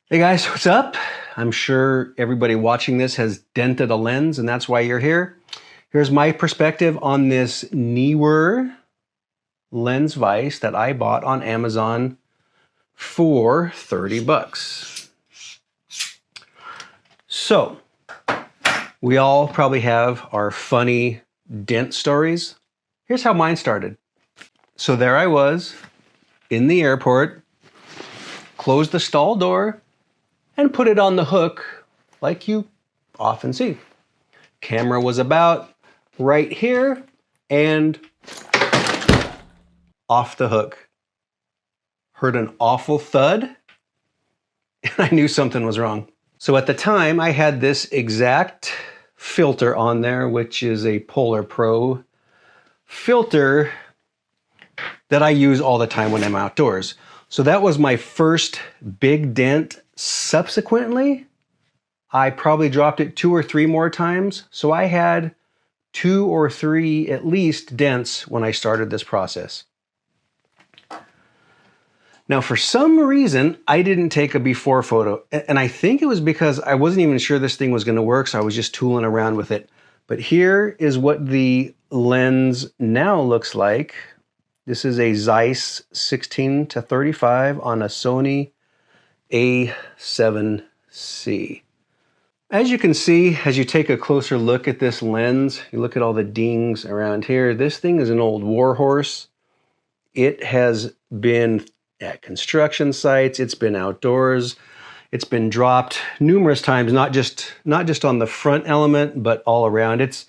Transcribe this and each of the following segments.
Hey guys, what's up? I'm sure everybody watching this has dented a lens and that's why you're here. Here's my perspective on this Neewar lens vise that I bought on Amazon for 30 bucks. So, we all probably have our funny dent stories. Here's how mine started. So there I was in the airport, closed the stall door, and put it on the hook like you often see. Camera was about right here and off the hook. Heard an awful thud and I knew something was wrong. So at the time I had this exact filter on there, which is a Polar Pro filter that I use all the time when I'm outdoors. So that was my first big dent. Subsequently, I probably dropped it 2 or 3 more times. So I had 2 or 3 at least dents when I started this process. Now, for some reason, I didn't take a before photo. And I think it was because I wasn't even sure this thing was going to work. So I was just tooling around with it. But here is what the lens now looks like. This is a Zeiss 16-35 on a Sony A7C. As you can see, as you take a closer look at this lens, you look at all the dings around here, this thing is an old warhorse. It has been at construction sites, it's been outdoors, it's been dropped numerous times, not just on the front element, but all around. It's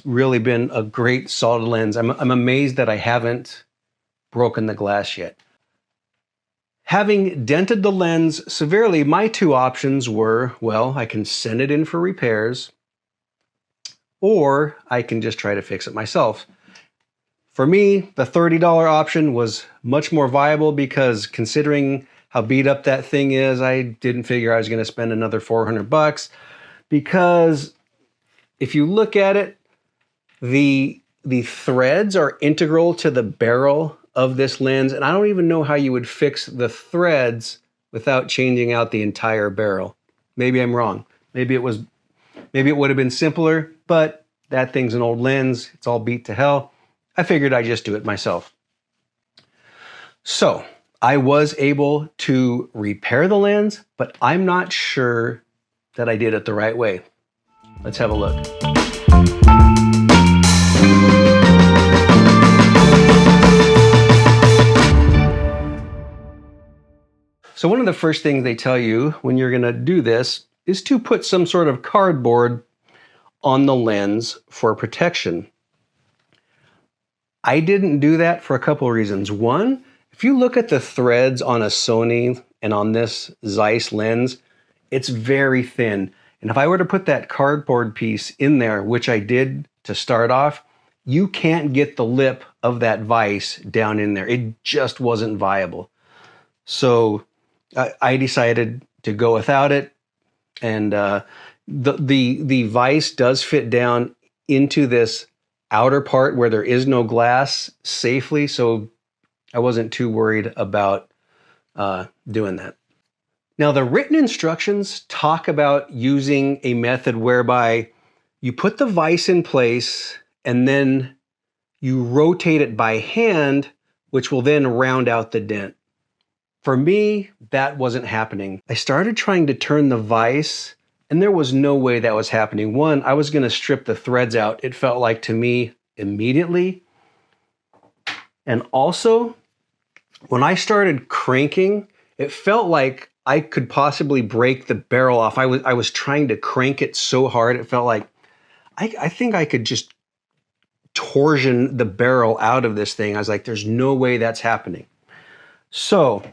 really been a great solid lens. I'm amazed that I haven't broken the glass yet. Having dented the lens severely, my 2 options were, well, I can send it in for repairs, or I can just try to fix it myself. For me, the $30 option was much more viable because considering how beat up that thing is, I didn't figure I was going to spend another 400 bucks because if you look at it, the threads are integral to the barrel of this lens, and I don't even know how you would fix the threads without changing out the entire barrel. Maybe I'm wrong. Maybe it would have been simpler, but that thing's an old lens. It's all beat to hell. I figured I'd just do it myself. So I was able to repair the lens, but I'm not sure that I did it the right way. Let's have a look. So one of the first things they tell you when you're going to do this is to put some sort of cardboard on the lens for protection. I didn't do that for a couple of reasons. One, if you look at the threads on a Sony and on this Zeiss lens, it's very thin. And if I were to put that cardboard piece in there, which I did to start off, you can't get the lip of that vise down in there. It just wasn't viable. So I decided to go without it. And the vise does fit down into this outer part where there is no glass safely. So I wasn't too worried about doing that. Now, the written instructions talk about using a method whereby you put the vise in place and then you rotate it by hand, which will then round out the dent. For me, that wasn't happening. I started trying to turn the vise and there was no way that was happening. One, I was going to strip the threads out. It felt like to me immediately. And also, when I started cranking, it felt like I could possibly break the barrel off. I was trying to crank it so hard, it felt like I think I could just torsion the barrel out of this thing. I was like, there's no way that's happening. So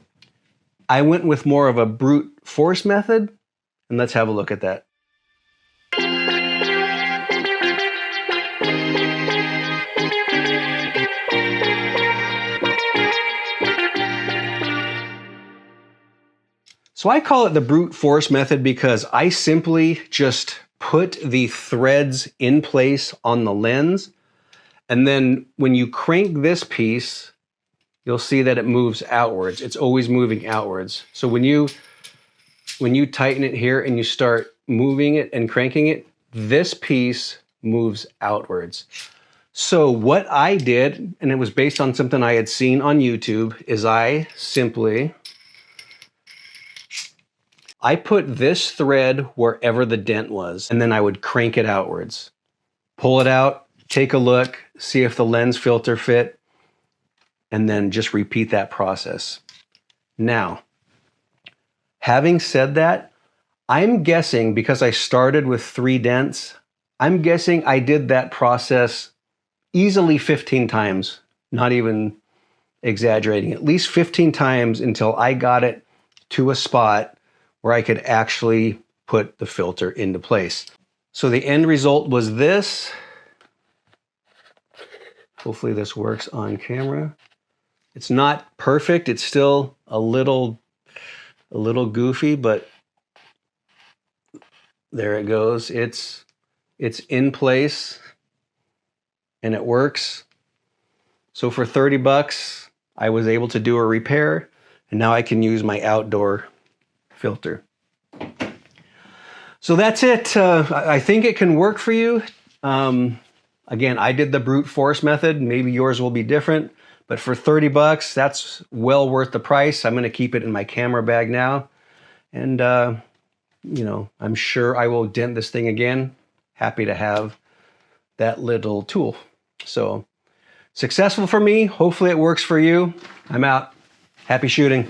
I went with more of a brute force method, and let's have a look at that. So I call it the brute force method because I simply just put the threads in place on the lens. And then when you crank this piece, you'll see that it moves outwards. It's always moving outwards. So when you when you tighten it here and you start moving it and cranking it, this piece moves outwards. So what I did, and it was based on something I had seen on YouTube, is I put this thread wherever the dent was, and then I would crank it outwards. Pull it out, take a look, see if the lens filter fit, and then just repeat that process. Now, having said that, I'm guessing, because I started with 3 dents, I'm guessing I did that process easily 15 times, not even exaggerating, at least 15 times until I got it to a spot where I could actually put the filter into place. So the end result was this. Hopefully this works on camera. It's not perfect. It's still a little goofy, but there it goes. It's in place and it works. So for 30 bucks, I was able to do a repair, and now I can use my outdoor filter. So that's it. I think it can work for you. Again, I did the brute force method. Maybe yours will be different, but for 30 bucks, that's well worth the price. I'm going to keep it in my camera bag now. And, you know, I'm sure I will dent this thing again. Happy to have that little tool. So successful for me. Hopefully it works for you. I'm out. Happy shooting.